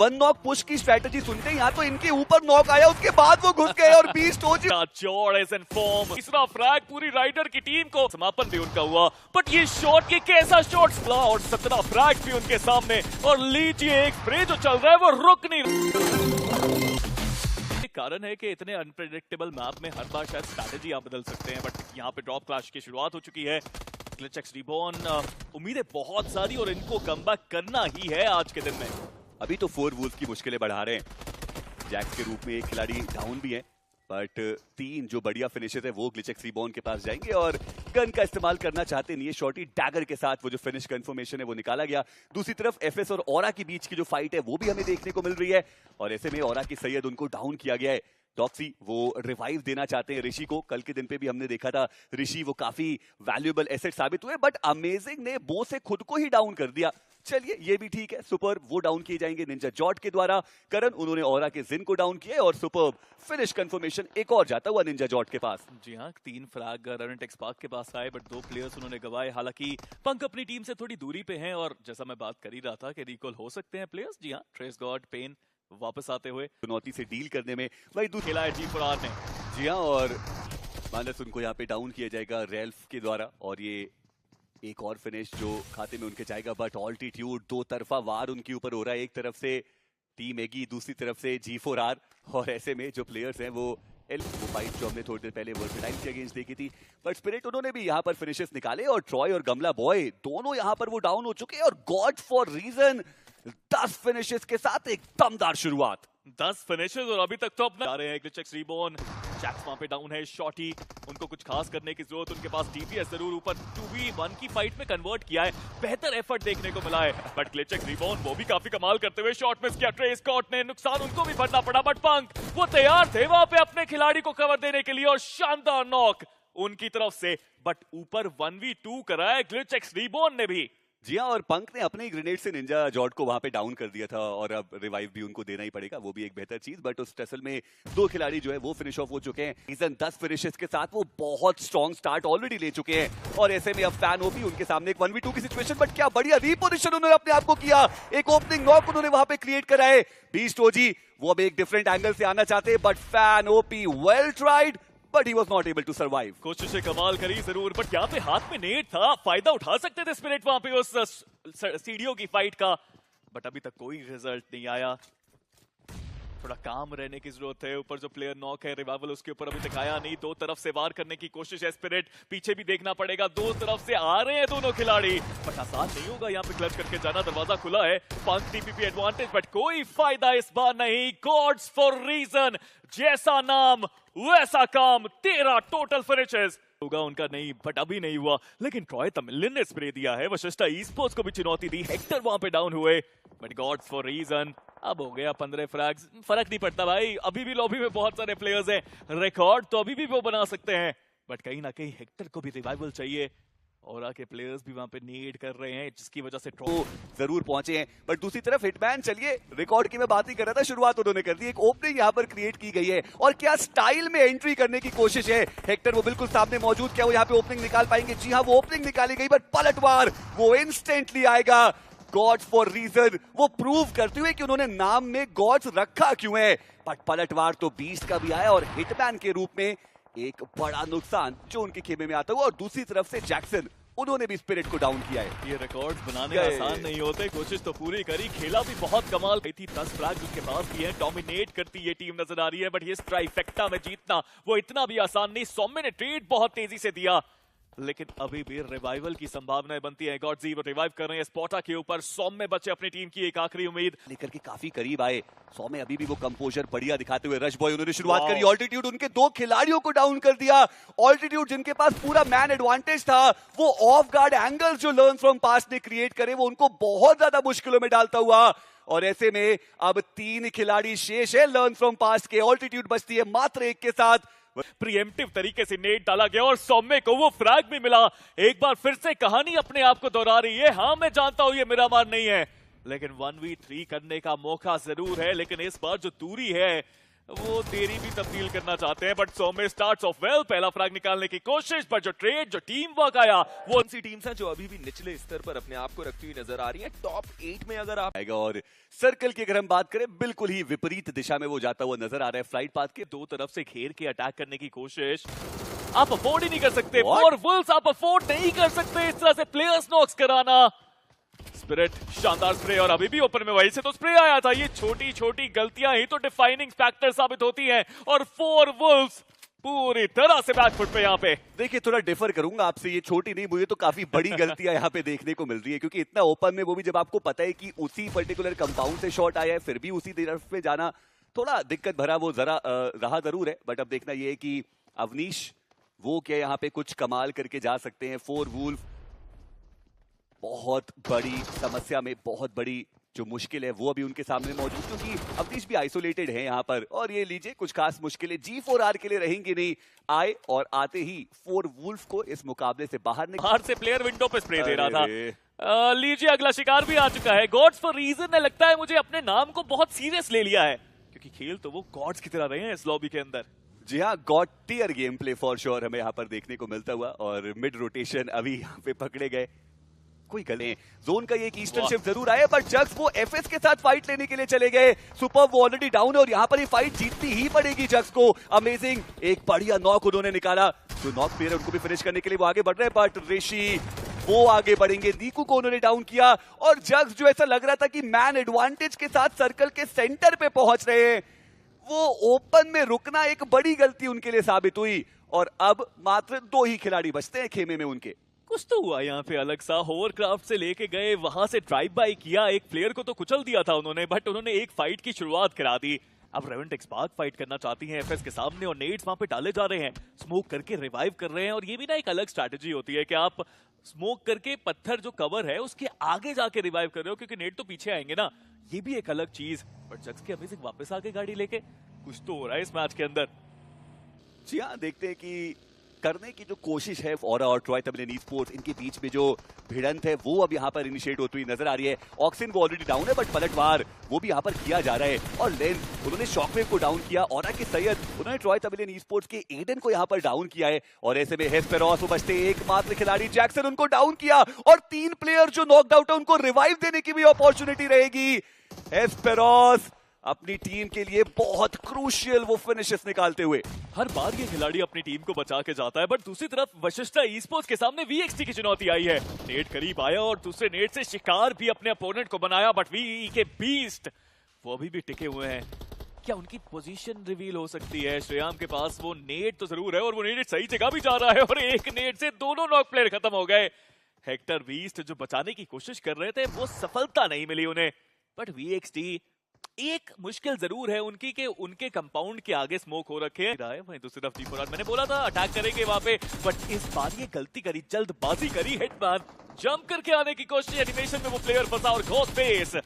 One knock push की strategy सुनते हैं, यहाँ तो इनके ऊपर नॉक आया, उसके बाद वो घुस गए और बीस्ट ओजी तीसरा फ्रैग पूरी राइडर की टीम को समापन भी उनका हुआ। बट ये शॉट, ये कैसा शॉट और 17 फ्रैग भी उनके सामने, और लीजिए एक स्प्रे जो चल रहा है वो रुक नहीं। कारण है कि इतने अनप्रेडिक्टेबल मैप में हर बार शायद स्ट्रैटेजी आप बदल सकते हैं, बट यहाँ पे ड्रॉप क्लैश की शुरुआत हो चुकी है। ग्लिचेक्स रिबॉर्न उम्मीदें बहुत सारी और इनको कमबैक करना ही है आज के दिन में। अभी तो 4 वुल्फ की मुश्किलें बढ़ा रहे हैं। जैक्स के रूप में एक खिलाड़ी डाउन भी है, बट 3 जो बढ़िया फिनिशेस है वो ग्लिचेक्स रिबॉर्न के पास जाएंगे और गन का इस्तेमाल करना चाहते नहीं है। शॉर्टी डैगर के साथ वो जो फिनिश कंफर्मेशन है वो निकाला गया। दूसरी तरफ एफएस और ऑरा के बीच की जो फाइट है वो भी हमें देखने को मिल रही है, और ऐसे में ऑरा की सैयद उनको डाउन किया गया है। डॉक्सी वो रिवाइव देना चाहते हैं ऋषि को। कल के दिन पे भी हमने देखा था ऋषि वो काफी वैल्यूएबल एसेट साबित हुए, बट अमेजिंग ने बो से खुद को ही डाउन कर दिया। चलिए ये भी ठीक है, सुपर वो डाउन किए जाएंगे निंजा जॉट के द्वारा। करण उन्होंने ऑरा के जिन को डाउन किया और सुपर फिनिश कंफर्मेशन एक और जाता हुआ निंजा जॉट के पास। जी हाँ, 3 फ्रैग रनट एक्सपार्क के पास आए, बट 2 प्लेयर्स उन्होंने गवाए। हालांकि पंक अपनी टीम से थोड़ी दूरी पे हैं, और जैसा मैं बात कर ही रहा था कि रिकॉल हो सकते हैं प्लेयर्स। जी हाँ, ट्रेस गॉड पेन वापस आते हुए चुनौती से डील करने में वही खेला है G4R ने। जी हाँ, और मानस उनको यहाँ पे डाउन किया जाएगा रेल्फ के द्वारा, और ये एक और फिनिश जो खाते में उनके जाएगा। बट ऑल्टीट्यूड 2 तरफा वार उनके ऊपर हो रहा है, एक तरफ से टीम एगी, दूसरी तरफ से G4R, और ऐसे में जो प्लेयर्स हैं वो फाइट जो हमने थोड़ी देर पहले वर्सेटाइल के अगेंस्ट देखी थी, बट स्पिरिट उन्होंने भी यहाँ पर फिनिशेस निकाले, और ट्रॉय और गमला बॉय दोनों यहाँ पर वो डाउन हो चुके हैं। और गॉड फॉर रीजन 10 फिनिशेस के साथ एक दमदार शुरुआत। 10 फिनिशेस, और अभी तक तो अपना आ रहे हैं। ग्लिचेक्स रिबॉर्न, जैक्स वहां पे डाउन है। शॉर्टी, उनको कुछ खास करने की जरूरत, उनके पास डीपीएस जरूर ऊपर 2v1 की फाइट में कन्वर्ट किया है, बेहतर एफर्ट देखने को मिला है। बट ग्लिचेक्स रिबॉर्न वो भी काफी कमाल करते हुए शॉट मिस किया। ट्रेस स्कॉट ने नुकसान उनको भी भरना पड़ा, बट पंक वो तैयार थे वहां पे अपने खिलाड़ी को कवर देने के लिए, और शानदार नॉक उनकी तरफ से। बट ऊपर 1v2 कराया ग्लिचेक्स रिबॉर्न ने भी। जी हाँ, और पंक ने अपने ही ग्रेनेड से निंजा जॉट को वहां पे डाउन कर दिया था, और अब रिवाइव भी उनको देना ही पड़ेगा, वो भी एक बेहतर चीज। बट उस टसल में 2 खिलाड़ी जो है वो फिनिश ऑफ हो चुके हैं। सीजन 10 फिनिशेस के साथ वो बहुत स्ट्रॉन्ग स्टार्ट ऑलरेडी ले चुके हैं, और ऐसे में अब फैन ओपी उनके सामने एक 1v2 की सिचुएशन, बट क्या बढ़िया रीपोजिशन उन्होंने अपने आप को किया। एक ओपनिंग नॉक उन्होंने वहां पे क्रिएट करा है। बीस्ट ओजी वो अब एक डिफरेंट एंगल से आना चाहते हैं, but fan OP well tried, but he was not able to survive. कोशिशें कमाल करी जरूर, बट यहाँ पे हाथ में नेट था, फायदा उठा सकते थे स्पिरिट वहां पे उस सीढ़ियों की फाइट का, बट अभी तक कोई रिजल्ट नहीं आया। थोड़ा काम रहने की जरूरत है। ऊपर जो प्लेयर नॉक है रिवाइवल, उसके ऊपर अभी तक आया नहीं। 2 तरफ से वार करने की कोशिश है स्पिरिट, पीछे भी देखना पड़ेगा। 2 तरफ से आ रहे हैं दोनों खिलाड़ी, बट आसान नहीं होगा यहाँ पे क्लच करके जाना। दरवाजा खुला है, पंक टीपीपी एडवांटेज, बट कोई फायदा इस बार नहीं। गॉड्स फॉर रीजन, जैसा नाम वैसा काम, 13 टोटल फिनिशेस होगा उनका नहीं, बट अभी नहीं हुआ। लेकिन ट्रॉय तमिलियन ने स्प्रे दिया है, वशिष्ठा ई-स्पोर्ट्स को भी चुनौती दी। हेक्टर वहां पे डाउन हुए, बट गॉड्स फॉर रीजन अब हो गया 15 फ्रैग्स, फर्क नहीं पड़ता भाई। अभी भी लॉबी में बहुत सारे प्लेयर्स हैं, रिकॉर्ड तो अभी भी वो बना सकते हैं, बट कहीं ना कहीं हेक्टर को भी रिवाइवल चाहिए। और आके प्लेयर्स भी वहां पे नीड कर रहे हैं, जिसकी वजह से जरूर पहुंचे हैं। बट दूसरी तरफ हिटमैन, चलिए रिकॉर्ड की मैं बात ही कर रहा था, शुरुआत उन्होंने कर दी। एक ओपनिंग यहां पर क्रिएट की गई है, और क्या स्टाइल में एंट्री करने की कोशिश है। हेक्टर वो बिल्कुल सामने मौजूद, क्या वो यहां पे ओपनिंग निकाल पाएंगे? जी हां, वो ओपनिंग निकाली गई, बट पलटवार वो इंस्टेंटली आएगा। गॉड्स फॉर रीजन वो प्रूव करते हुए कि उन्होंने नाम में गॉड्स रखा क्यों है, बट पलटवार तो बीस्ट का भी आया, और हिटमैन के रूप में एक बड़ा नुकसान जो उनके खेमे में आता हुआ। और दूसरी तरफ से जैक्सन, उन्होंने भी स्पिरिट को डाउन किया है। ये रिकॉर्ड्स बनाने आसान नहीं होते, कोशिश तो पूरी करी, खेला भी बहुत कमाल थी। 10 फ्रैग्स उसके पास भी है, डोमिनेट करती ये टीम नजर आ रही है, बट ये ट्राइफेक्टा में जीतना वो इतना भी आसान नहीं। सौम्य ने ट्रेड बहुत तेजी से दिया, लेकिन अभी भी रिवाइवल की संभावनाएं बनती है। गॉडजी वो रिवाइव कर रहे हैं स्पॉटा के ऊपर। सौम्य बचे अपनी टीम की एक आखिरी उम्मीद लेकर के काफी करीब आए। सौम्य अभी भी वो कंपोजर बढ़िया दिखाते हुए रश बॉय उन्होंने शुरुआत करी। ऑल्टीट्यूड उनके 2 खिलाड़ियों को डाउन कर दिया। ऑल्टीट्यूड जिनके पास पूरा मैन एडवांटेज था, वो ऑफ गार्ड एंगल्स जो लर्न फ्रॉम पास्ट ने क्रिएट करे, वो उनको बहुत ज्यादा मुश्किलों में डालता हुआ। और ऐसे में अब 3 खिलाड़ी शेष है लर्न फ्रॉम पास्ट के। ऑल्टीट्यूड बचती है मात्र 1 के साथ। प्रीएम्प्टिव तरीके से नेट डाला गया और सौम्य को वो फ्रैग भी मिला। एक बार फिर से कहानी अपने आप को दोहरा रही है। हाँ, मैं जानता हूं ये मिरामार नहीं है, लेकिन 1v3 करने का मौका जरूर है। लेकिन इस बार जो दूरी है वो देरी भी तब्दील करना चाहते हैं, but Soumya starts off well, पहला फ्रैग निकालने की कोशिश, पर जो ट्रेड, जो टीम वर्क आया, वो कौन सी टीम्स हैं जो अभी भी निचले स्तर पर अपने आप को रखती हुई नजर आ रही हैं? टॉप 8 में अगर आप आएगा और सर्कल की अगर हम बात करें बिल्कुल ही विपरीत दिशा में वो जाता हुआ नजर आ रहा है। फ्लाइट पाथ के दो तरफ से घेर के अटैक करने की कोशिश आप अफोर्ड ही नहीं कर सकते, What? और वुल्स आप अफोर्ड नहीं कर सकते इस तरह से प्लेयर्स नॉक्स कराना। स्पिरिट शानदार स्प्रे, और अभी भी ओपन में वहीं से तो स्प्रे आया था। ये छोटी छोटी गलतियां ही तो डिफाइनिंग फैक्टर साबित होती हैं, और 4 वुल्स पूरी तरह से बैकफुट पे यहाँ पे। देखिए थोड़ा डिफर करूंगा आपसे, ये छोटी नहीं, मुझे तो काफी बड़ी गलतियां यहाँ पे देखने को मिल रही है, क्योंकि इतना ओपन में, वो भी जब आपको पता है कि उसी पर्टिकुलर कंपाउंड से शॉट आया है, फिर भी उसी तरफ पे जाना थोड़ा दिक्कत भरा वो जरा रहा जरूर है। बट अब देखना ये है कि अवनीश वो क्या यहाँ पे कुछ कमाल करके जा सकते हैं। 4 वुल्फ बहुत बड़ी समस्या में, बहुत बड़ी जो मुश्किल है वो अभी उनके सामने मौजूद, क्योंकि अवनीश भी आइसोलेटेड है यहाँ पर। और ये लीजिए कुछ खास मुश्किलें G4R के लिए रहेंगी नहीं, आए और आते ही 4 वुल्फ को इस मुकाबले से बाहर से प्लेयर विंडो पे स्प्रे दे रहा था। लीजिए अगला शिकार भी आ चुका है। गॉड्स फॉर रीजन ने लगता है मुझे अपने नाम को बहुत सीरियस ले लिया है, क्योंकि खेल तो वो गॉड्स की तरह रहे हैं इस लॉबी के अंदर। जी हाँ, god tier game play for sure हमें यहाँ पर देखने को मिलता हुआ। और मिड रोटेशन अभी यहाँ पे पकड़े गए, कोई गले जोन का ये एक ईस्टर्न शिफ्ट जरूर आया, बट जग्स वो एफएस के साथ फाइट लेने के लिए चले गए। सुपर वो ऑलरेडी डाउन है और यहाँ पर ये फाइट जीतनी ही पड़ेगी जग्स को। अमेजिंग एक बढ़िया नॉक उन्होंने निकाला, जो नॉक प्लेयर उनको भी फिनिश करने के लिए वो आगे बढ़ रहे हैं, बट ऋषि वो आगे बढ़ेंगे। नीकू को उन्होंने डाउन किया, और जग्स जो ऐसा लग रहा था कि मैन एडवांटेज के साथ सर्कल के सेंटर पे पहुंच रहे हैं, वो ओपन में रुकना एक बड़ी गलती उनके लिए साबित हुई। और अब मात्र 2 ही खिलाड़ी बचते हैं खेमे में उनके। कुछ तो हुआ यहाँ पे अलग सा। होवरक्राफ्ट से लेके गए, वहां से ड्राइव बाय किया, एक प्लेयर को तो कुचल दिया था उन्होंने, बट उन्होंने एक फाइट की शुरुआत करा दी। अब रेवेंट एक्सपार्क फाइट करना चाहती हैं एफएस के सामने, और नेड्स वहां पे डाले जा रहे हैं, स्मोक करके रिवाइव कर रहे हैं। और ये भी ना एक अलग स्ट्रैटेजी होती है कि आप स्मोक करके पत्थर जो कवर है उसके आगे जाके रिवाइव कर रहे हो, क्योंकि नेड तो पीछे आएंगे ना, ये भी एक अलग चीज। बट जग्स के अमेजिंग वापस आके गाड़ी लेके, कुछ तो हो रहा है इस मैच के अंदर। जी हाँ, देखते हैं कि करने की जो कोशिश है ऑरा और ट्रॉय तमिलियन ई-स्पोर्ट्स, इनके बीच में जो भिड़ंत है वो अब यहाँ पर इनिशिएट होती हुई नजर आ रही है। ऑक्सिन वो ऑलरेडी डाउन है, बट पलटवार वो भी यहाँ पर किया जा रहा है। और लेन उन्होंने शॉकवेव को डाउन किया, ऑरा के सैयद उन्होंने ट्रॉय तमिलियन ई-स्पोर्ट्स के एडन को यहाँ पर डाउन किया है। और ऐसे में हेस्पेरोस वो बचते एकमात्र खिलाड़ी जैक्सन, उनको डाउन किया, और 3 प्लेयर जो नॉकड आउट है उनको रिवाइव देने की भी अपॉर्चुनिटी रहेगी। हेस्पेरोस अपनी टीम के लिए बहुत क्रूशियल वो फिनिशेस निकालते हुए। हर बार ये खिलाड़ी अपनी टीम को बचा के जाता है, बट दूसरी तरफ वशिष्ठा ई-स्पोर्ट्स के सामने VXT की चुनौती आई है। नेट करीब आया और दूसरे नेट से शिकार भी अपने अपोनेंट को बनाया, बट वी के बीस्ट वो अभी भी टिके हुए हैं। क्या उनकी पोजीशन रिवील हो सकती है? श्रेयाम के पास वो नेट तो जरूर है, और वो नेट सही जगह भी जा रहा है, और एक नेट से दोनों नॉक प्लेयर खत्म हो गए। हेक्टर बीस्ट जो बचाने की कोशिश कर रहे थे वो सफलता नहीं मिली उन्हें, बट VXT एक मुश्किल जरूर है उनकी कि उनके कंपाउंड के आगे स्मोक हो रखे हैं। वहीं दूसरी तरफ G4R, मैंने बोला था अटैक करेंगे वहां पे, बट इस बार ये गलती करी, जल्दबाजी करी। हिटमैन जंप करके आने की कोशिश, एनिमेशन में वो प्लेयर फंसा, और घोस्ट फेस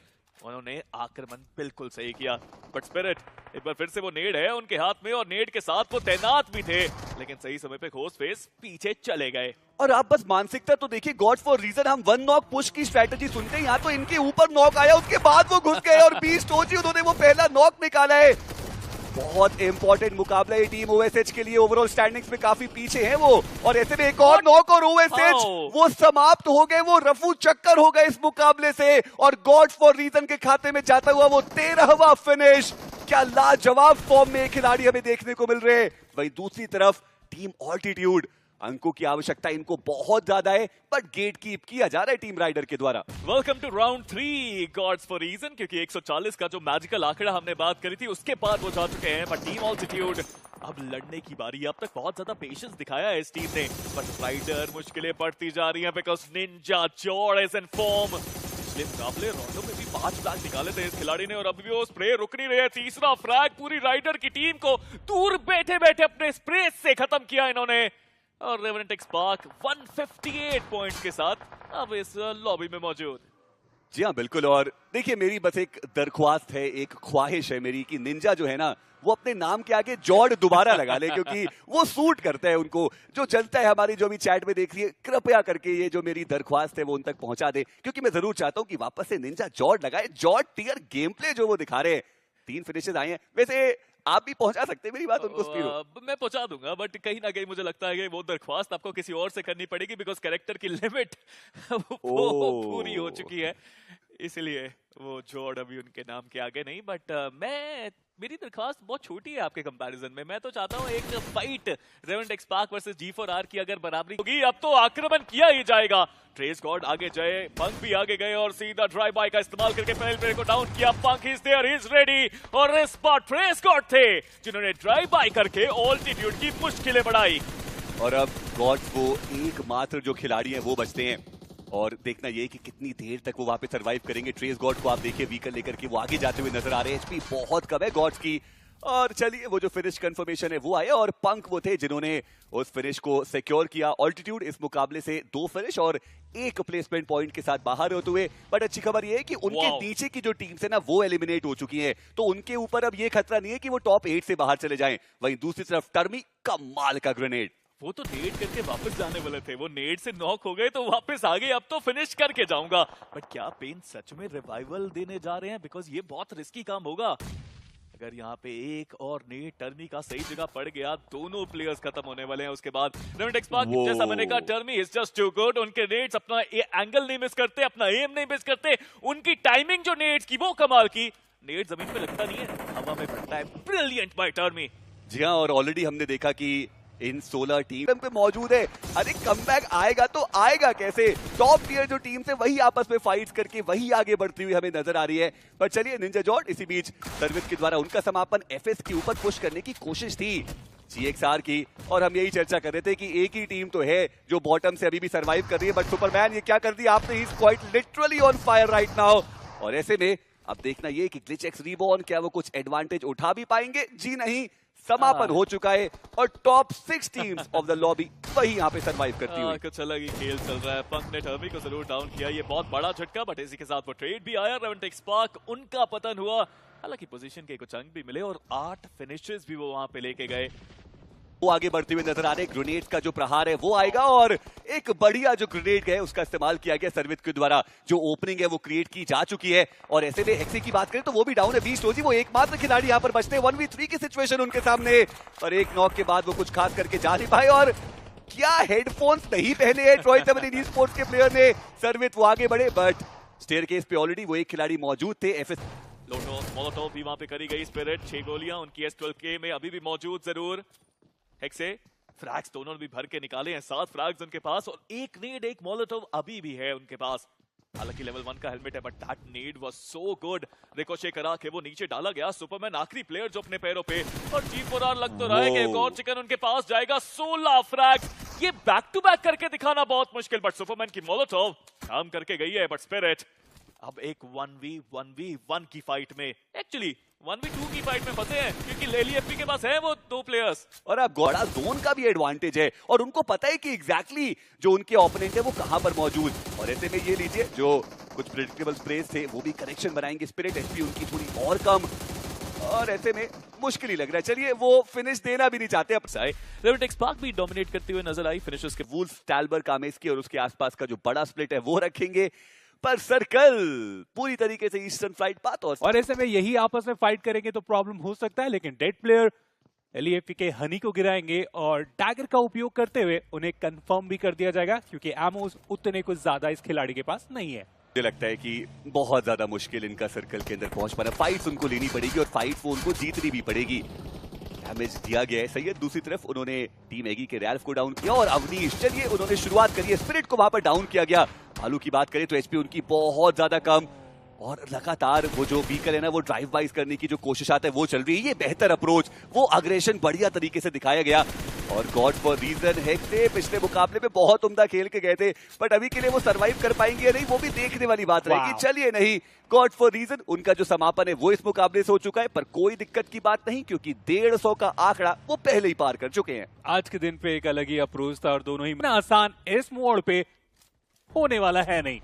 उन्होंने आक्रमण बिल्कुल सही किया। बट स्पिरिट एक बार फिर से वो नेड है उनके हाथ में, और नेड के साथ वो तैनात भी थे, लेकिन सही समय पे घोस्ट फेस पीछे चले गए। और आप बस मानसिकता तो देखिए, गॉड फॉर रीजन हम 1 नॉक पुश की स्ट्रेटेजी सुनते हैं, यहाँ तो इनके ऊपर नॉक आया, उसके बाद वो घुस गए, और बीस्ट ओजी उन्होंने वो पहला नॉक निकाला है। बहुत इंपॉर्टेंट मुकाबला ये टीम OSH के लिए, ओवरऑल स्टैंडिंग्स में काफी पीछे हैं वो। और ऐसे में एक और नॉक, और OSH वो समाप्त हो गए, वो रफू चक्कर हो गए इस मुकाबले से। और गॉड फॉर रीजन के खाते में जाता हुआ वो 13वां फिनिश। क्या लाजवाब फॉर्म में खिलाड़ी हमें देखने को मिल रहे हैं। वहीं दूसरी तरफ टीम ऑल्टीट्यूड, अंकों की आवश्यकता इनको बहुत ज्यादा है, बट गेट कीप किया जा रहा है टीम राइडर के द्वारा। Welcome to round 3 gods for reason, क्योंकि 140 का जो मैजिकल आंकड़ा हमने बात करी थी उसके बाद वो जा चुके हैं, बट टीम ऑल्टीट्यूड अब लड़ने की बारी। अब तक बहुत ज्यादा पेशेंस दिखाया है इस टीम ने, बट राइडर मुश्किलें बढ़ती जा रही हैं, because Ninja Jord is in form. पिछले मुकाबले राउंडों में भी 5 फ्लैग निकाले थे इस खिलाड़ी ने, और अभी भी वो स्प्रे रुक नहीं रहे। तीसरा फ्लैग पूरी राइडर की टीम को दूर बैठे बैठे अपने स्प्रे से खत्म किया इन्होंने। और रेवेनेंट एक्सपार्क 158 पॉइंट्स के साथ अब इस लॉबी में मौजूद। जी हाँ बिल्कुल। और देखिए मेरी बस एक दरख्वास्त है, एक ख्वाहिश है मेरी कि निंजा जो है ना वो अपने नाम के आगे जॉर्ड दोबारा लगा ले, क्योंकि वो सूट करता है उनको। जो जनता है हमारी जो भी चैट में देख रही है, कृपया करके ये जो मेरी दरख्वास्त है वो उन तक पहुंचा दे, क्योंकि मैं जरूर चाहता हूं कि वापस से निंजा जॉर्ड लगाए। जॉर्ड टियर गेम प्ले जो वो दिखा रहे हैं, 3 फिनिशेस आए हैं। वैसे आप भी पहुंचा सकते हैं मेरी बात उनको स्पीरो। मैं पहुंचा दूंगा, बट कहीं ना कहीं मुझे लगता है कि वो दरख्वास्त आपको किसी और से करनी पड़ेगी, बिकॉज कैरेक्टर की लिमिट वो पूरी हो चुकी है, इसलिए वो जोड़ अभी उनके नाम के आगे नहीं। बट मेरी दरख्वास्त बहुत छोटी है आपके कंपैरिजन में। मैं तो चाहता हूँ एक फाइट रेवेंट स्पार्क वर्सेस G4R की अगर बराबरी होगी, अब तो आक्रमण किया ही जाएगा। ट्रेस गॉड आगे जाए, पंक भी आगे गए और सीधा ड्राइव बाय का इस्तेमाल करके पहले प्लेयर को डाउन किया। पंक इज देयर, इज रेडी, और इस बार ट्रेस गॉड थे जिन्होंने ड्राइव बाय करके ऑल्टीट्यूड की मुश्किलें बढ़ाई। और अब गॉड्स वो एकमात्र जो खिलाड़ी हैं वो बचते हैं, और देखना ये कि कितनी देर तक वो वहां पे सरवाइव करेंगे। ट्रेस गॉड को आप देखिए व्हीकल लेकर के वो आगे जाते हुए नजर आ रहे हैं। एचपी बहुत कम है गॉड्स की, और चलिए वो जो फिनिश कंफर्मेशन है वो आया, और पंक वो थे जिन्होंने उस फिनिश को सिक्योर किया। ऑल्टीट्यूड इस मुकाबले से 2 फिनिश और 1 प्लेसमेंट पॉइंट के साथ बाहर होते हुए। बट अच्छी खबर ये है कि उनके नीचे की जो टीम्स है ना वो एलिमिनेट हो चुकी हैं, तो उनके ऊपर अब ये खतरा नहीं है कि वो टॉप 8 से बाहर चले जाएं। वहीं दूसरी तरफ टर्मी कमाल का ग्रेनेड, वो तो नेड करके वापस जाने वाले थे, वो नेड से नॉक हो गए तो वापस आ गए, अब तो फिनिश करके जाऊंगा। बट क्या पेन सच में रिवाइवल देने जा रहे हैं, बिकॉज ये बहुत रिस्की काम होगा। अगर यहाँ पे एक और नेड टर्मी का सही जगह पड़ गया, दोनों प्लेयर्स खत्म होने वाले हैं। उसके बाद रेवेंट स्पार्क जैसा मैंने कहा, टर्मी इज जस्ट टू गुड। उनके नेड्स अपना एंगल नहीं मिस करते, अपना एम नहीं मिस करते, उनकी टाइमिंग जो नेड्स की वो कमाल की। नेड जमीन पे लगता नहीं है, हवा में फटता है। Brilliant bye टर्मी। जी हाँ, और ऑलरेडी हमने देखा कि इन 16 टीम पे मौजूद है। अरे कमबैक आएगा तो आएगा कैसे? टॉप टियर जो टीम है वही आपस में फाइट्स करके वही आगे बढ़ती हुई हमें नजर आ रही है। पर चलिए निंजा जॉट इसी बीच सर्विस के द्वारा उनका समापन एफएस के ऊपर पुश करने की कोशिश थी GXR की, और हम यही चर्चा कर रहे थे कि एक ही टीम तो है जो बॉटम से अभी भी सरवाइव कर रही है। बट सुपरमैन ये क्या कर दिया आपने? He is quite literally on fire right now. और ऐसे में अब देखना ये कि ग्लिचएक्स रीबॉर्न क्या वो कुछ एडवांटेज उठा भी पाएंगे? जी नहीं, समापन हो चुका है और top 6 teams of the lobby वही यहाँ पे सरवाइव करती हुई। कुछ अलग ही खेल चल रहा है। पंक ने टर्मी को जरूर डाउन किया, ये बहुत बड़ा झटका, बट इसी के साथ वो ट्रेड भी आया। रेवेंट स्पार्क उनका पतन हुआ, हालांकि पोजीशन के कुछ अंक भी मिले और 8 फिनिशेस भी वो वहां पे लेके गए। वो आगे बढ़ते हुए नजर आ रहे। ग्रेनेड का जो प्रहार है वो आएगा, और एक बढ़िया जो ग्रेनेड है उसका इस्तेमाल किया गया सर्विस के द्वारा। जो ओपनिंग है वो क्रिएट की जा चुकी है, और ऐसे में हेक्सी की बात करें तो वो भी डाउन है। बीस्ट ओजी वो एकमात्र खिलाड़ी यहाँ पर बचते हैं। 1v3 की सिचुएशन उनके सामने, पर एक नॉक के बाद वो कुछ खास करके जा नहीं पाए। और क्या हेडफोन्स नहीं पहने हैं ट्रॉय 17 स्पोर्ट्स के प्लेयर ने? सर्विस वो आगे बढ़े, बट स्टेयरकेस पे ऑलरेडी वो एक खिलाड़ी मौजूद थे। एफएस मोलोटोव भी वहां पे करी गई। स्पिरिट 6 गोलियां उनकी S12K में अभी भी मौजूद जरूर। हेक्से फ्रैग्स दोनों भी भर के निकाले हैं, 7 फ्रैग्स उनके पास, और एक नीड एक मोलोटोव अभी भी है उनके पास। हालांकि लेवल 1 का हेलमेट है, but that need was so good. Ricochet करा के वो नीचे डाला गया। सुपरमैन आखिरी प्लेयर जो अपने पैरों पे, और G4R लग तो रहा है कि एक और चिकन उनके पास जाएगा। 16 फ्रैग्स, ये बैक टू बैक करके दिखाना बहुत मुश्किल, बट सुपरमैन की मोलोटोव काम करके गई है। बट स्पिरिट अब एक 1v1 की फाइट में, एक्चुअली 1v2 की फाइट में फंसे हैं, क्योंकि लेली एफपी के पास है वो 2 प्लेयर्स, और अब गोड़ा जोन का भी एडवांटेज है, और उनको पता है कि एग्जैक्टली जो उनके ओपोनेंट है वो कहां पर मौजूद। और ऐसे में ये लीजिए जो कुछ प्रेडिक्टेबल स्प्रेस थे वो भी करेक्शन बनाएंगे। स्पिरिट एचपी उनकी थोड़ी और कम, और ऐसे में मुश्किल ही लग रहा है। चलिए वो फिनिश देना भी नहीं चाहते। अब रेवेंट स्पार्क भी डोमिनेट करते हुए नजर आई। फिनिशर्स के वुल्फ, टैल्बर, कामेस्की और उसके आसपास का जो बड़ा स्प्लिट है वो रखेंगे, पर सर्कल पूरी तरीके से ईस्टर्न फ्लाइट पाथ। और ऐसे में यही आपस में फाइट करेंगे तो प्रॉब्लम हो सकता है, लेकिन डेड प्लेयर LEFP के हनी को गिराएंगे और डैगर का उपयोग करते हुए उन्हें कंफर्म भी कर दिया जाएगा, क्योंकि एमोस उतने कुछ ज्यादा इस खिलाड़ी के पास नहीं है। मुझे लगता है कि बहुत ज्यादा मुश्किल इनका सर्कल के अंदर पहुंच पाना। फाइट्स उनको लेनी पड़ेगी, और फाइट वो उनको जीतनी भी पड़ेगी। डैमेज दिया गया है सैयद। दूसरी तरफ उन्होंने टीम एगी के रैल्फ को डाउन किया, और अवनीश चलिए उन्होंने शुरुआत करी है। स्पिरिट को वहां पर डाउन किया गया। भालू की बात करें तो एचपी उनकी बहुत ज्यादा कम, और लगातार वो जो व्हीकल है ना वो ड्राइव बाइज करने की जो कोशिश आता है वो चल रही है। ये बेहतर अप्रोच, वो अग्रेशन बढ़िया तरीके से दिखाया गया। और गॉड फॉर रीजन हेक्से पिछले मुकाबले में बहुत उम्दा खेल के गए थे, बट अभी के लिए वो सरवाइव कर पाएंगे या नहीं वो भी देखने वाली बात रहेगी। चलिए नहीं, गॉड फॉर रीजन उनका जो समापन है वो इस मुकाबले से हो चुका है, पर कोई दिक्कत की बात नहीं, क्योंकि 150 का आंकड़ा वो पहले ही पार कर चुके हैं। आज के दिन पे एक अलग ही अप्रोच था, और दोनों ही आसान इस मोड़ पे होने वाला है नहीं।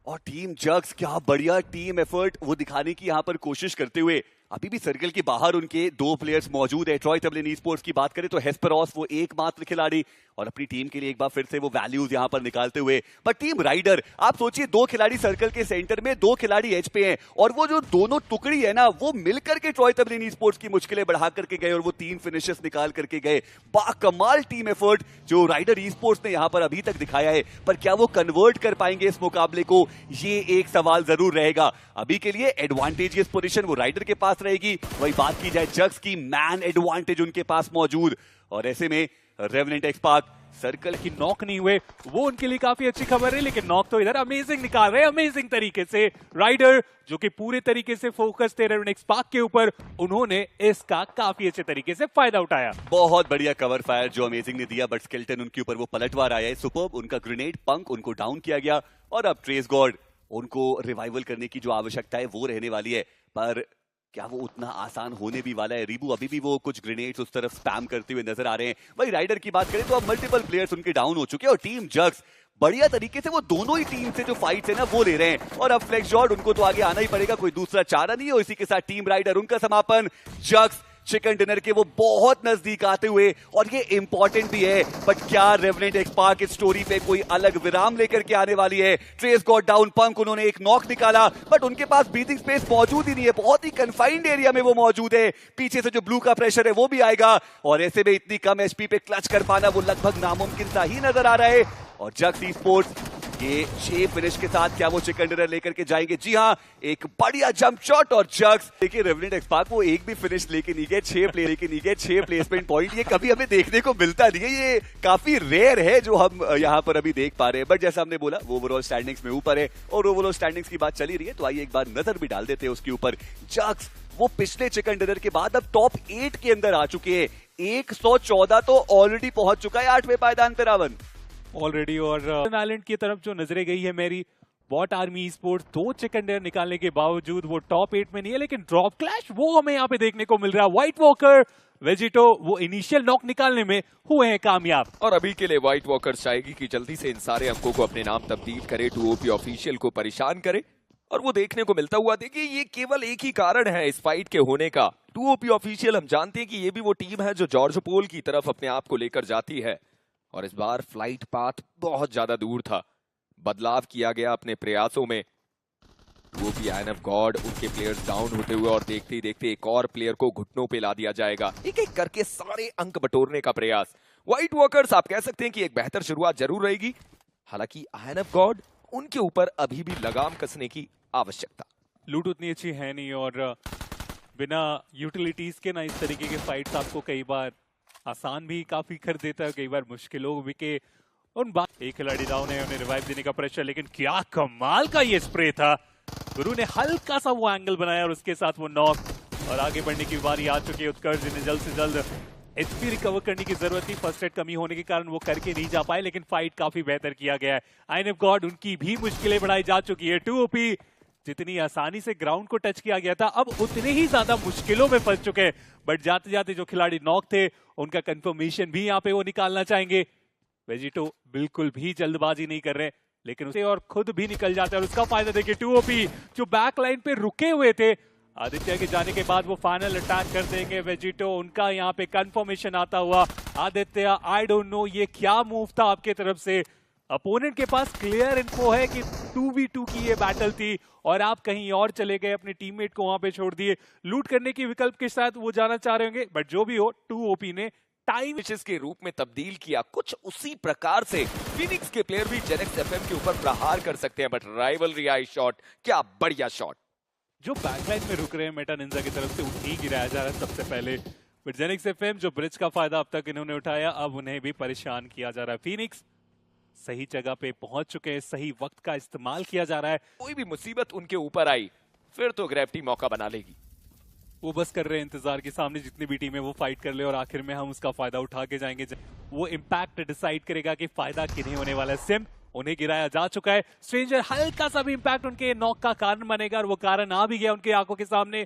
और टीम जग्स क्या बढ़िया टीम एफर्ट वो दिखाने की यहाँ पर कोशिश करते हुए। अभी भी सर्कल के बाहर उनके 2 प्लेयर्स मौजूद है। ट्रॉय तबलिन ई-स्पोर्ट्स की बात करें तो हेस्पेरोस वो एकमात्र खिलाड़ी और अपनी टीम के लिए एक बार फिर से वो वैल्यूज यहां पर निकालते हुए। पर टीम राइडर, आप सोचिए 2 खिलाड़ी सर्कल के सेंटर में, 2 खिलाड़ी एज पे हैं और वो जो दोनों टुकड़ी है ना, वो मिलकर के ट्रॉय तबलिन ई-स्पोर्ट्स की मुश्किलें बढ़ा करके गए और वो 3 फिनिशेस निकाल करके गए। बाकमाल टीम एफर्ट जो राइडर ई-स्पोर्ट्स ने यहां पर अभी तक दिखाया है, पर क्या वो कन्वर्ट कर पाएंगे इस मुकाबले को, ये एक सवाल जरूर रहेगा। अभी के लिए एडवांटेजियस पोजीशन वो राइडर के पास रहेगी। वही बात की जाए जग्स की, मैन एडवांटेज उनके पास मौजूद, और ऐसे में रेवेनेंट एक्सपार्क सर्कल की नॉक नहीं हुए, वो उनके लिए काफी अच्छी खबर है। लेकिन नॉक तो इधर अमेजिंग निकाल रहे हैं, अमेजिंग तरीके से राइडर जो कि पूरे तरीके से फोकस थे रेवेनेंट एक्सपार्क के ऊपर, उन्होंने इसका काफी अच्छे तरीके से फायदा उठाया। बहुत बढ़िया कवर फायर जो अमेजिंग ने दिया, बट स्केल्टन उनके ऊपर वो पलटवार आया है। सुपर्ब उनका ग्रेनेड पंक उनको डाउन किया गया और अब ट्रेस गॉड उनको रिवाइवल करने की जो आवश्यकता है वो रहने वाली है। पर क्या वो उतना आसान होने भी वाला है? रीबू अभी भी वो कुछ ग्रेनेड्स उस तरफ स्पैम करते हुए नजर आ रहे हैं। वही राइडर की बात करें तो अब मल्टीपल प्लेयर्स उनके डाउन हो चुके हैं और टीम जग्स बढ़िया तरीके से वो दोनों ही टीम से जो फाइट्स है ना वो ले रहे हैं। और अब फ्लेक्स जॉर्ड उनको तो आगे आना ही पड़ेगा, कोई दूसरा चारा नहीं है। और इसी के साथ टीम राइडर उनका समापन, जग्स चिकन डिनर के वो बहुत नजदीक आते हुए, और ये इंपॉर्टेंट भी है। बट क्या रेवेनेंट एक्सपार्क इस स्टोरी पे कोई अलग विराम लेकर के आने वाली है? ट्रेस गॉट डाउन, पंक उन्होंने एक नॉक निकाला, बट उनके पास ब्रीथिंग स्पेस मौजूद ही नहीं है, बहुत ही कन्फाइंड एरिया में वो मौजूद है। पीछे से जो ब्लू का प्रेशर है वो भी आएगा, और ऐसे में इतनी कम एचपी पे क्लच कर पाना वो लगभग नामुमकिन सा ही नजर आ रहा है। और जग्स ई-स्पोर्ट्स ये 6 फिनिश के साथ क्या वो चिकन डिनर लेकर के जाएंगे? जी हाँ, एक बढ़िया जंप शॉट और जग्स। देखिए रेवेनेंट एक्सपार्क वो एक भी फिनिश लेके नहीं गए, 6 प्ले लेके नहीं गए, 6 प्लेसमेंट पॉइंट, ये कभी हमें देखने को मिलता नहीं है, ये काफी रेयर है जो हम यहाँ पर अभी देख पा रहे हैं। बट जैसा हमने बोला वो ओवरऑल स्टैंडिंग्स में ऊपर है, और ओवरऑल स्टैंडिंग्स की बात चली रही है तो आइए एक बार नजर भी डाल देते हैं उसके ऊपर। जग्स वो पिछले चिकन डिनर के बाद अब टॉप 8 के अंदर आ चुके हैं। 114 तो ऑलरेडी पहुंच चुका है 8वें पायदान पे रावण ऑलरेडी। और आइलैंड की तरफ जो नजरें गई है मेरी, bot army esports 2 chicken dinner निकालने के बावजूद वो टॉप 8 में नहीं है, लेकिन ड्रॉप क्लैश वो हमें यहाँ पे देखने को मिल रहा है। व्हाइट वॉकर, वेजिटो वो इनिशियल नॉक निकालने में हुए हैं कामयाब। और अभी के लिए व्हाइट वॉकर चाहेगी कि जल्दी से इन सारे अंकों को अपने नाम तब्दील करे, 2OP ऑफिशियल को परेशान करे, और वो देखने को मिलता हुआ। देखिए ये केवल एक ही कारण है इस फाइट के होने का। 2OP ऑफिशियल हम जानते हैं कि ये भी वो टीम है जो जॉर्ज पोल की तरफ अपने आप को लेकर जाती है, और इस बार फ्लाइट पाथ बहुत ज्यादा दूर था। बदलाव किया गया अपने प्रयासों में। 2OP आयन ऑफ गॉड उनके प्लेयर्स डाउन होते हुए, और देखते ही देखते एक और प्लेयर को घुटनों पे ला दिया जाएगा। एक एक करके सारे अंक बटोरने का प्रयास। व्हाइट वॉकर्स आप कह सकते हैं कि एक बेहतर शुरुआत जरूर रहेगी, हालांकि आयन ऑफ गॉड उनके ऊपर अभी भी लगाम कसने की आवश्यकता। लूट उतनी अच्छी है नहीं, और बिना यूटिलिटीज के ना इस तरीके के फाइट्स आपको कई बार आसान भी काफी कर देता है, कई बार मुश्किलों भी के उन बात। एक खिलाड़ी डाउन है, उन्हें रिवाइव देने का प्रेशर, लेकिन क्या कमाल का ये स्प्रे था। गुरु ने हल्का सा वो एंगल बनाया और उसके साथ वो नॉक, और आगे बढ़ने की बारी आ चुकी है। उत्कर्ष जिन्हें जल्द से जल्द एचपी रिकवर करने की जरूरत थी, फर्स्ट एड कमी होने के कारण वो करके नहीं जा पाए, लेकिन फाइट काफी बेहतर किया गया है। आयन ऑफ गॉड उनकी भी मुश्किलें बढ़ाई जा चुकी है। 2OP जितनी आसानी से ग्राउंड को टच किया गया था, अब उतने ही ज्यादा मुश्किलों में फंस चुके हैं। बट जाते जाते जो खिलाड़ी नॉक थे उनका कंफर्मेशन भी यहाँ पे वो निकालना चाहेंगे। वेजिटो बिल्कुल भी जल्दबाजी नहीं कर रहे, लेकिन उसे और खुद भी निकल जाते हैं, और उसका फायदा देखिए 2OP जो बैक लाइन पे रुके हुए थे, आदित्य के जाने के बाद वो फाइनल अटैक कर देंगे। वेजिटो उनका यहाँ पे कंफर्मेशन आता हुआ। आदित्य आई डोंट नो ये क्या मूव था आपके तरफ से। अपोनेंट के पास क्लियर इन्फो है कि 2v2 की ये बैटल थी, और आप कहीं और चले गए, अपने टीममेट को वहां पे छोड़ दिए। लूट करने की विकल्प के साथ वो जाना चाह रहे होंगे, बट जो भी हो 2OP ने टाइम फिनिशेस के रूप में तब्दील किया। कुछ उसी प्रकार से फिनिक्स के प्लेयर भी जेनेक्स एफएम के ऊपर प्रहार कर सकते हैं, बट राइवलरी आई शॉट, क्या बढ़िया शॉट। जो बैकलाइन में रुक रहे हैं मेटा निंजा की तरफ से उन्हें गिराया जा रहा है सबसे पहले, बट जेनेक्स एफएम जो ब्रिज का फायदा अब तक इन्होंने उठाया, अब उन्हें भी परेशान किया जा रहा है। फिनिक्स सही जगह पे पहुंच चुके हैं, सही वक्त का इस्तेमाल किया जा रहा है। कोई भी मुसीबत उनके ऊपर आई फिर तो ग्रेविटी मौका बना लेगी। वो बस कर रहे हैं इंतजार के सामने जितनी भी टीमें वो फाइट कर ले, और आखिर में हम उसका फायदा उठा के जाएंगे। वो इम्पैक्ट डिसाइड करेगा कि फायदा किन्हें होने वाला है। सिम उन्हें गिराया जा चुका है। स्ट्रेंजर हल्का सा भी इम्पैक्ट उनके नॉक का कारण बनेगा, और वो कारण आ भी गया उनके आंखों के सामने।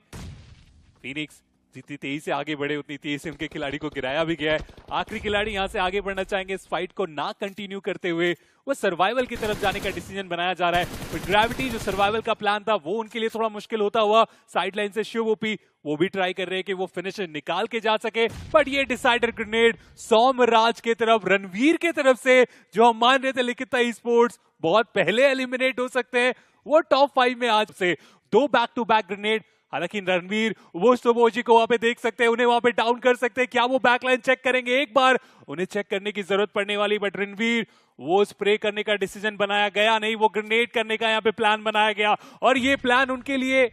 फिनिक्स जितनी तेजी से आगे बढ़े उतनी तेजी से उनके खिलाड़ी को गिराया भी गया है। आखिरी खिलाड़ी यहाँ से आगे बढ़ना चाहेंगे इस फाइट को ना कंटिन्यू करते हुए, वो सर्वाइवल की तरफ जाने का डिसीजन बनाया जा रहा है। बट ग्रेविटी जो सर्वाइवल का प्लान था वो उनके लिए थोड़ा मुश्किल होता हुआ। साइड लाइन से शिव ओपी वो भी ट्राई कर रहे हैं कि वो फिनिशर निकाल के जा सके, बट ये डिसाइडर ग्रेनेड सोमराज के तरफ, रणवीर के तरफ से, जो हम मान रहे थे लिखिता ई स्पोर्ट्स बहुत पहले एलिमिनेट हो सकते हैं, वो टॉप 5 में आज से 2 बैक टू बैक ग्रेनेड। हालांकि रणवीर वो सोबोजी को वहां पे देख सकते हैं, उन्हें वहां पे डाउन कर सकते हैं। क्या वो बैकलाइन चेक करेंगे? एक बार उन्हें चेक करने की जरूरत पड़ने वाली, बट रणवीर वो स्प्रे करने का डिसीजन बनाया गया नहीं, वो ग्रेनेड करने का यहाँ पे प्लान बनाया गया और ये प्लान उनके लिए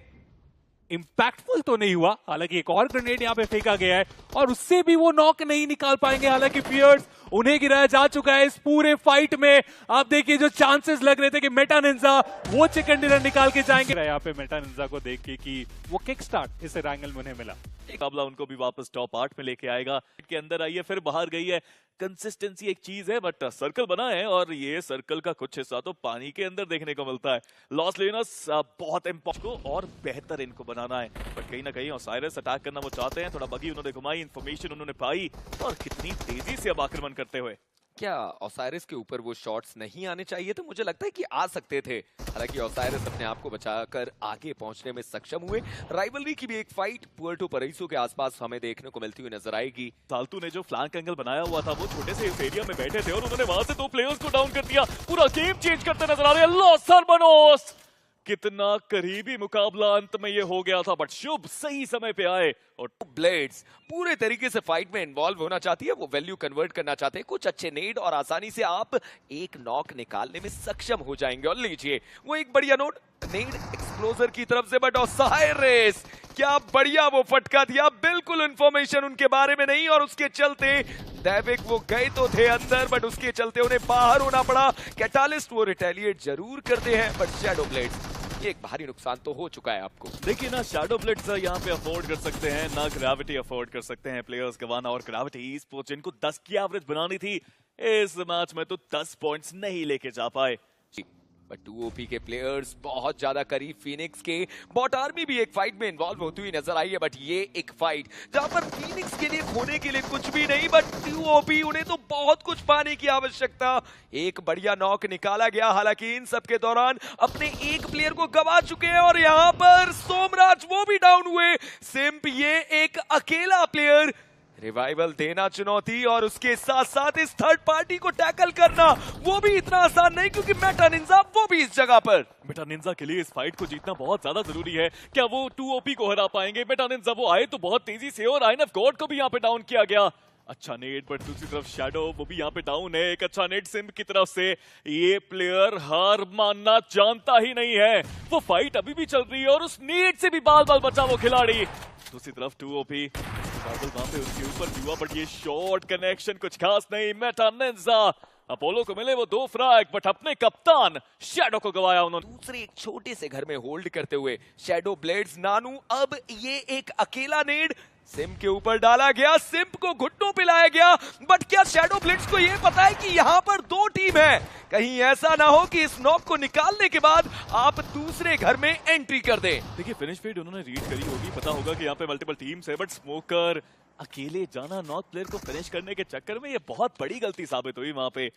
इंपैक्टफुल तो नहीं हुआ। हालांकि एक और ग्रेनेड यहाँ पे फेंका गया है और उससे भी वो नॉक नहीं निकाल पाएंगे। हालांकि फियर्स उन्हें गिराया जा चुका है इस पूरे फाइट में। आप देखिए जो चांसेस लग रहे थे कि मेटा निंजा वो चिकन डिनर निकाल के जाएंगे, यहाँ पे मेटा निंजा को देख के कि वो किक स्टार्ट इस रैंगल में उन्हें मिला। मुकाबला उनको भी वापस टॉप 8 में लेके आएगा। के अंदर आई है फिर बाहर गई है। कंसिस्टेंसी एक चीज है, बट सर्कल बना है और ये सर्कल का कुछ हिस्सा तो पानी के अंदर देखने को मिलता है। लॉस लेनस बहुत इम्पोर्टेंट को और बेहतर इनको बनाना है, बट कहीं ना कहीं ओसाइरस अटैक करना वो चाहते हैं। थोड़ा बगी उन्होंने घुमाई, इंफॉर्मेशन उन्होंने पाई और कितनी तेजी से अब आक्रमण करते हुए। क्या ओसाइरस के ऊपर वो शॉट्स नहीं आने चाहिए थे? मुझे लगता है कि आ सकते थे। हालांकि ओसाइरस अपने आप को बचाकर आगे पहुंचने में सक्षम हुए। राइवलरी की भी एक फाइट पुएर्टो पैराइसो के आसपास हमें देखने को मिलती हुई नजर आएगी। साल्तू ने जो फ्लैंक एंगल बनाया हुआ था वो छोटे से इस एरिया में बैठे थे और उन्होंने वहां से 2 प्लेयर्स को डाउन कर दिया। पूरा गेम चेंज करते नजर आ रहे हैं लॉस हरमनोस। कितना करीबी मुकाबला अंत में ये हो गया था, बट शुभ सही समय पे आए और ब्लेड्स पूरे तरीके से फाइट में इन्वॉल्व होना चाहती है, वो वैल्यू कन्वर्ट करना चाहते हैं। कुछ अच्छे नेड और आसानी से आप एक नॉक निकालने में सक्षम हो जाएंगे। और लीजिए वो एक बढ़िया नोट नेड एक्सप्लोजर की तरफ से, बट ओसाइरस क्या बढ़िया वो फटका दिया। बिल्कुल इंफॉर्मेशन उनके बारे में नहीं और उसके चलते दैविक वो गए तो थे अंदर, बट उसके चलते उन्हें बाहर होना पड़ा। कैटालिस्ट वो रिटेलिएट जरूर करते हैं, बट शैडो ब्लेड्स ये एक भारी नुकसान तो हो चुका है आपको। देखिए ना, शैडो ब्लेड्स यहाँ पे अफोर्ड कर सकते हैं, ना ग्रेविटी अफोर्ड कर सकते हैं प्लेयर्स गवाना। और ग्रेविटी ई स्पोर्ट्स जिनको 10 की एवरेज बनानी थी इस मैच में तो 10 पॉइंट्स नहीं लेके जा पाए। बट 2OP के प्लेयर्स बहुत ज्यादा करीब फिनिक्स के। बॉट आर्मी भी एक फाइट में इन्वॉल्व होती हुई नजर आई है, बट ये एक फाइट जहां पर फिनिक्स के लिए खोने के लिए कुछ भी नहीं, बट 2OP उन्हें तो बहुत कुछ पाने की आवश्यकता। एक बढ़िया नॉक निकाला गया, हालांकि इन सब के दौरान अपने एक प्लेयर को गवा चुके हैं और यहां पर सोमराज वो भी डाउन हुए। सिम्प ये एक अकेला प्लेयर, रिवाइवल देना चुनौती और उसके साथ साथ इस थर्ड पार्टी को टैकल करना वो भी इतना आसान नहीं, क्योंकि मेटा निंजा वो भी इस जगह पर। मेटा निंजा के लिए इस फाइट को जीतना बहुत ज्यादा जरूरी है। क्या वो 2OP को हरा पाएंगे? मेटा निंजा वो आए तो बहुत तेजी से और आइन ऑफ गॉड को भी यहाँ पे डाउन किया गया। अच्छा नेट, बट दूसरी तरफ शैडो वो भी यहाँ पे डाउन है। एक अच्छा नेट सिम्प की तरफ से। ये प्लेयर हार मानना जानता ही नहीं है। वो फाइट अभी भी चल रही है और उस नेट से भी बाल बाल बचा वो खिलाड़ी। दूसरी तरफ 2OP वहां पे उसके ऊपर हुआ, बट ये शॉर्ट कनेक्शन कुछ खास नहीं। मेटा निंजा अपोलो को मिले वो 2 फ्रैग, बट अपने कप्तान शैडो को गवाया उन्होंने। दूसरे एक छोटे से घर में होल्ड करते हुए शैडो ब्लेड्स नानू, अब ये एक अकेला नेड सिम्प के ऊपर डाला गया, सिम्प को घुटनों पे लाया गया। बट क्या शैडो ब्लेड्स को ये पता है कि यहाँ पर 2 टीम है? कहीं ऐसा ना हो कि इस नॉक को निकालने के बाद आप दूसरे घर में एंट्री कर दें। देखिए फिनिश फीड उन्होंने रीड करी होगी, पता होगा कि यहाँ पे मल्टीपल टीम्स है, बट स्मोकर अकेले जाना नॉर्थ प्लेयर को फिनिश करने के चक्कर में ये बहुत बड़ी गलती साबित हुई। वहां पे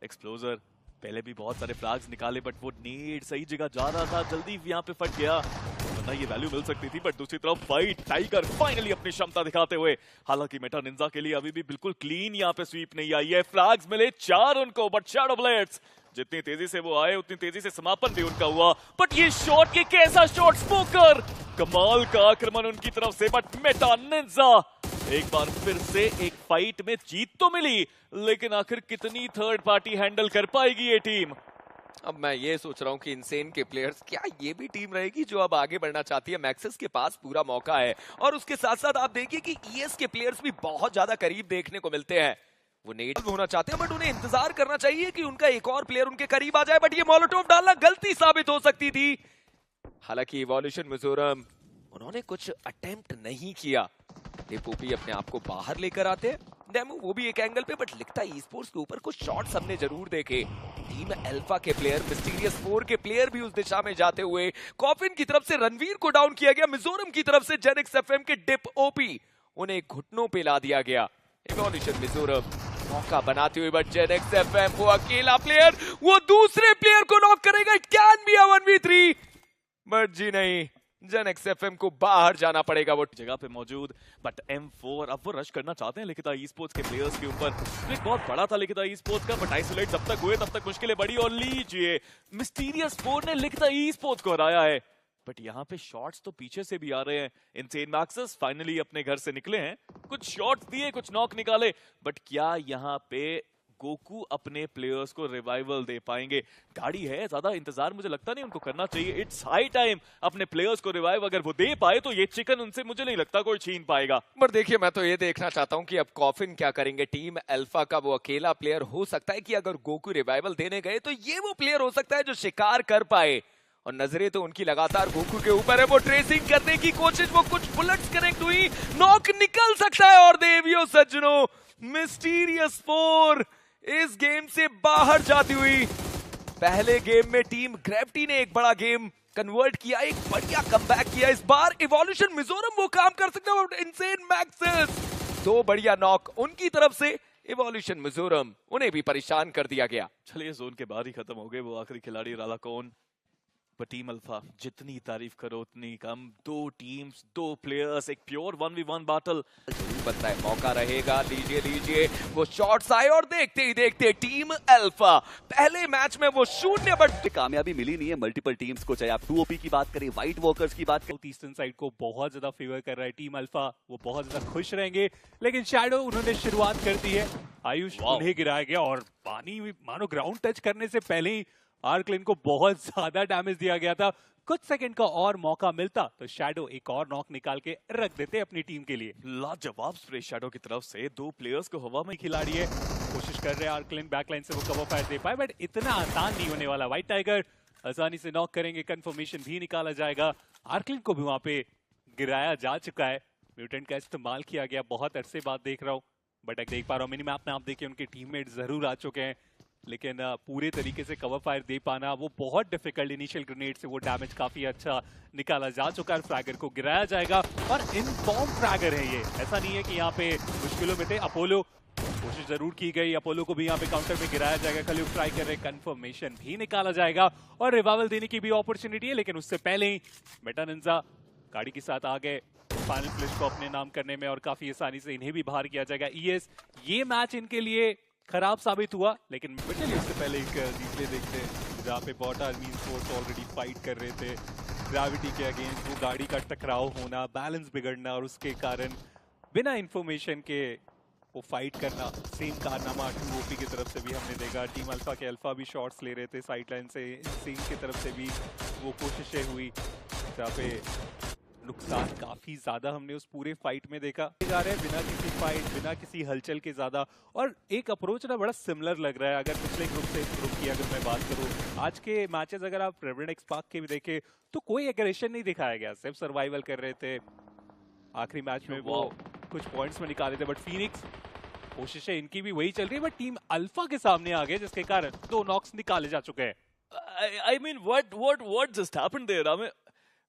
एक्सप्लोजर पहले भी बहुत सारे फ्लैग्स निकाले, बट वो नीड सही जगह जा रहा था, जल्दी यहाँ पे फट गया, वरना ये वैल्यू मिल सकती थी। बट दूसरी तरफ फाइट टाइगर फाइनली अपनी क्षमता दिखाते हुए, हालांकि मेटा निंजा के लिए अभी भी बिल्कुल क्लीन यहाँ पे स्वीप नहीं आई है। फ्लैग्स मिले 4 उनको, बट शैडो ब्लेड्स जितनी तेजी से वो आए उतनी तेजी से समापन भी उनका हुआ। बट ये शॉट के कैसा शॉट, स्मोकर कमाल का आक्रमण उनकी तरफ से, बट मेटा निंजा एक बार फिर से एक फाइट में जीत तो मिली, लेकिन आखिर कितनी थर्ड पार्टी हैंडल कर पाएगी ये टीम? अब मैं ये सोच रहा हूँ कि इनसेन के प्लेयर्स, क्या ये भी टीम रहेगी जो अब आगे बढ़ना चाहती है? मैक्सिस के पास पूरा मौका है और उसके साथ साथ आप देखिए कि ईएस के प्लेयर्स भी बहुत ज्यादा करीब देखने को मिलते हैं। वो नेट होना चाहते हैं, बट उन्हें इंतजार करना चाहिए कि उनका एक और प्लेयर उनके करीब आ जाए। बट ये मोलोटोव डालना गलती साबित हो सकती थी। हालांकि इवोल्यूशन मिजोरम उन्होंने कुछ अटेम्प्ट नहीं किया। लिपोपी अपने आप को बाहर लेकर आते हैं, डेमो वो भी एक एंगल पे, बट लिखता ई स्पोर्ट्स के ऊपर कुछ शॉट्स हमने जरूर देखे। टीम अल्फा के प्लेयर, मिस्टीरियस 4 के प्लेयर भी उस दिशा में जाते हुए। कॉफिन की तरफ से रणवीर को डाउन किया गया, मिजोरम की तरफ से जेनिक्स एफएम के डिप ओपी उन्हें घुटनों पे ला दिया गया। इवोल्यूशन मिजोरम मौका बनाते हुए, बट जेनिक्स एफएम वो अकेला प्लेयर, वो दूसरे प्लेयर को नॉक करेगा। It can be a 1v3, but जी नहीं, जेनिक्स एफएम को बाहर जाना पड़ेगा। वो जगह पे मौजूद, बट M4 अब वो रश करना चाहते हैं लिखिता ई स्पोर्ट्स के प्लेयर्स के ऊपर। एक बहुत बड़ा था लिखिता ई स्पोर्ट्स का, बट आइसोलेट जब तक हुए तब तक मुश्किलें बढ़ी। और लीजिए, मिस्टीरियस 4 ने लिखिता ई स्पोर्ट्स को हराया है। बट यहाँ पे शॉट्स तो पीछे से भी आ रहे हैं। इनसेन मैक्सेस फाइनली अपने घर से निकले हैं, कुछ शॉट्स दिए, कुछ नॉक निकाले, बट क्या यहाँ पे गोकू अपने प्लेयर्स को रिवाइवल दे पाएंगे? गाड़ी है, ज्यादा इंतजार मुझे लगता नहीं उनको करना चाहिए। इट्स हाई टाइम अपने प्लेयर्स को रिवाइव अगर वो दे पाए तो ये चिकन उनसे मुझे नहीं लगता कोई छीन पाएगा। पर देखिए, मैं तो ये देखना चाहता हूं कि अब कॉफिन क्या करेंगे। टीम अल्फा का वो अकेला प्लेयर हो सकता है कि अगर गोकू रिवाइवल देने गए तो ये वो प्लेयर हो सकता है जो शिकार कर पाए, और नजरें तो उनकी लगातार गोकू के ऊपर है। वो ट्रेसिंग करने की कोशिश, वो कुछ बुलेट्स कनेक्ट हुई, नॉक निकल सकता है। और देवियों सज्जनों, मिस्टीरियस 4 इस गेम से बाहर जाती हुई। पहले गेम में टीम ग्रेविटी ने एक बड़ा गेम कन्वर्ट किया, एक बढ़िया कमबैक किया। इस बार इवोल्यूशन मिजोरम वो काम कर सकता है। इनसेन मैक्सेस 2 बढ़िया नॉक उनकी तरफ से। इवोल्यूशन मिजोरम उन्हें भी परेशान कर दिया गया। चलिए, जोन के बाहर ही खत्म हो गए वो आखिरी खिलाड़ी रालाकोन। पर टीम अल्फा जितनी तारीफ करो उतनी कम। 2 टीम्स, 2 प्लेयर्स, एक प्योर 1v1 बैटल जरूर बनता है, मौका रहेगा। लीजिए वो शॉट्स आए और देखते ही देखते टीम अल्फा पहले मैच में वो 0, बट कामयाबी मिली नहीं है मल्टीपल टीम्स को, चाहे आप 2OP की बात करें, व्हाइट वॉकर्स की बात करें। साउथ ईस्टर्न साइड को बहुत ज्यादा फेवर कर रहा है टीम अल्फा, वो बहुत ज्यादा खुश रहेंगे। लेकिन शैडो उन्होंने शुरुआत कर दी है, आयुष उन्हें गिराया गया और पानी में मानो ग्राउंड टच करने से पहले ही आर्कलिन को बहुत ज्यादा डैमेज दिया गया था। कुछ सेकंड का और मौका मिलता तो शैडो एक और नॉक निकाल के रख देते अपनी टीम के लिए। लाजवाब स्प्रे शैडो की तरफ से, 2 प्लेयर्स को हवा में। खिलाड़ी है, कोशिश कर रहे हैं आर्कलिन बैकलाइन से वो कवर फायर दे पाए, बट इतना आसान नहीं होने वाला। व्हाइट टाइगर आसानी से नॉक करेंगे, कंफर्मेशन भी निकाला जाएगा। आर्कलिन को भी वहां पे गिराया जा चुका है, म्यूटेंट का इस्तेमाल किया गया। बहुत अरसे बाद देख रहा हूँ, बट एक देख पा रहा हूँ मिनी मैप में, आप देखिए उनके टीममेट जरूर आ चुके हैं, लेकिन पूरे तरीके से कवर फायर दे पाना वो बहुत डिफिकल्ट। इनिशियल ग्रेनेड से वो डैमेज काफी अच्छा निकाला जा चुका है। फ्रैगर को गिराया जाएगा और इनफॉर्म फ्रैगर है ये, ऐसा नहीं है कि यहाँ पे मुश्किलों में थे। अपोलो कोशिश जरूर की गई, अपोलो को भी यहाँ पे काउंटर में गिराया जाएगा। खलीफ ट्राई कर रहे, कंफर्मेशन भी निकाला जाएगा और रिवाइवल देने की भी अपॉर्चुनिटी है, लेकिन उससे पहले ही मेटा निंजा गाड़ी के साथ आ गए फाइनल फ्लिश को अपने नाम करने में, और काफी आसानी से इन्हें भी बाहर किया जाएगा। ES ये मैच इनके लिए खराब साबित हुआ, लेकिन चलिए उससे पहले एक रिप्ले देखते हैं जहाँ पे bot army force already fight कर रहे थे। ग्रेविटी के अगेंस्ट वो गाड़ी का टकराव होना, बैलेंस बिगड़ना, और उसके कारण बिना इंफॉर्मेशन के वो फाइट करना। सेम कारनामा 2OP की तरफ से भी हमने देखा। टीम अल्फा के अल्फा भी शॉट्स ले रहे थे साइड लाइन से, इनसेन की तरफ से भी वो कोशिशें हुई, जहाँ पे नुकसान काफी ज्यादा हमने उस पूरे फाइट में देखा जा रहे हैं, बिना किसी फाइट, बिना किसी हलचल के ज्यादा। और एक अप्रोच ना बड़ा सिमिलर लग रहा है अगर पिछले ग्रुप से इस ग्रुप की अगर मैं बात करूं। आज के मैचेस अगर आप रेवरेंड एक्स पार्क के भी देखें तो कोई एग्रेशन नहीं दिखाया गया, सिर्फ सर्वाइवल कर रहे थे। आखिरी मैच में वो कुछ पॉइंट्स में निकाले थे, बट फिनिक्स कोशिशें इनकी भी वही चल रही है, बट टीम अल्फा के सामने आ गए, जिसके कारण 2 नॉक्स निकाले जा चुके हैं। I mean, what just happened there? I mean,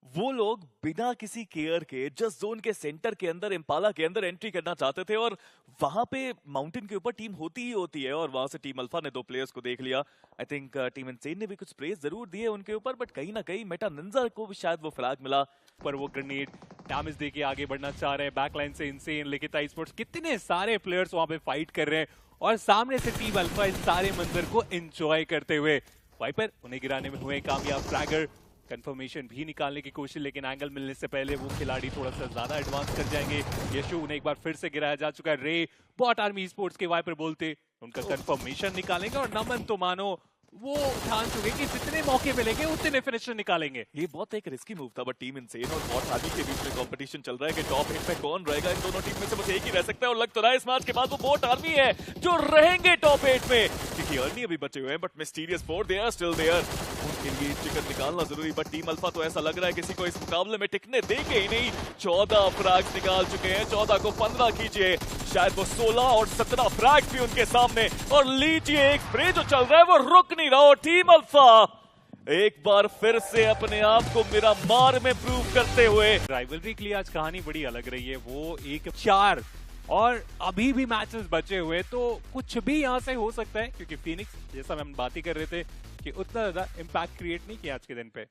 वो लोग बिना किसी केयर के जस्ट जोन के सेंटर के अंदर, इम्पाला के अंदर एंट्री करना चाहते थे, और वहां पे माउंटेन के ऊपर टीम होती ही होती है, और वहां से टीम अल्फा ने 2 प्लेयर्स को देख लिया। आई थिंक टीम इनसेन ने भी कुछ स्प्रेस जरूर दिए उनके ऊपर, बट कहीं ना कहीं मेटा निंजा को भी शायद वो फ्लैग मिला। पर वो ग्रेनेड डैमेज देके आगे बढ़ना चाह रहे हैं। बैकलाइन से इनसेन, लिखिता ई-स्पोर्ट्स, कितने सारे प्लेयर्स वहां पे फाइट कर रहे हैं, और सामने से टीम अल्फा इस सारे मंजर को एंजॉय करते हुए। वाइपर उन्हें गिराने में हुए कामयाब। फ्रैगर कंफर्मेशन भी निकालने की कोशिश, लेकिन एंगल मिलने से पहले वो खिलाड़ी थोड़ा सा ज्यादा एडवांस कर जाएंगे। यशु उन्हें एक बार फिर से गिराया जा चुका है। रे बॉट आर्मी स्पोर्ट्स के वाइपर बोलते उनका कंफर्मेशन निकालेंगे, और नमन तो मानो वो ठान चुके कि जितने मौके मिलेंगे उतने फिनिशर निकालेंगे। ये बहुत एक रिस्की मूव था, बट टीम इनसेन और बॉट आर्मी के बीच में कंपटीशन चल रहा है कि टॉप 8 में कौन रहेगा। इन दोनों टीम में से बस एक ही रह सकता है, और लग तो रहा है इस मैच के बाद वो बॉट आर्मी है जो रहेंगे टॉप 8 में, क्योंकि अर्नी अभी बचे हुए हैं, but mysterious 4 they are still there. उनके लिए चिकन निकालना जरूरी, बट टीम अल्फा तो ऐसा लग रहा है किसी को इस मुकाबले में टिकने देंगे ही नहीं। 14 फ्रैग्स निकाल चुके हैं, 14 को 15 कीजिए। शायद वो 16 और 17 फ्रैग भी उनके सामने, और लीजिए एक स्प्रे जो चल रहा है वो रुक नहीं रहा। और टीम अल्फा एक बार फिर से अपने आप को मिरामार में प्रूव करते हुए। राइवलरी के लिए आज कहानी बड़ी अलग रही है। वो 1-4 और अभी भी मैचेस बचे हुए, तो कुछ भी यहाँ से हो सकता है, क्योंकि फिनिक्स जैसा हम बात ही कर रहे थे कि उतना ज्यादा इम्पैक्ट क्रिएट नहीं किया आज के दिन पे।